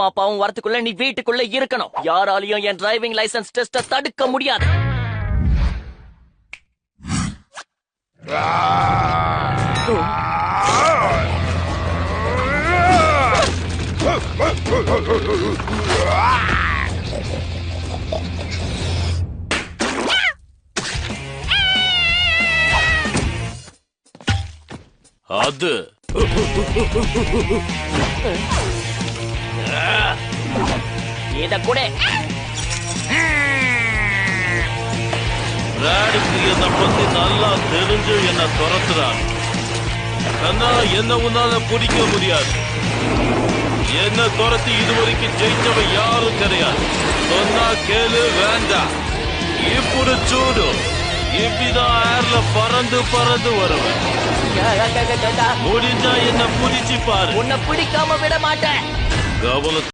பாப்பாவும் வரத்துக்குள்ள நீ வீட்டுக்குள்ள இருக்கணும். யாராலையும் என் டிரைவிங் லைசென்ஸ் டெஸ்ட தடுக்க முடியாது. அது இத கூட ராடிக்கு என்ன பத்தி நல்லா தெரிஞ்சு என்ன துரத்துறான். ஆனா என்ன உன்னால பிடிக்க முடியாது. என்ன துரத்தி இதுவரைக்கும் ஜெயிச்சவன் யாரும் கிடையாது. சொன்னா கேளு, வேண்டாம். இப்படி சூடு. இப்படிதான் ஏர்ல பறந்து பறந்து வருவேன். முடிஞ்சா என்ன புடிச்சு பாரு. உன்னை பிடிக்காம விட மாட்டேன். கவனம்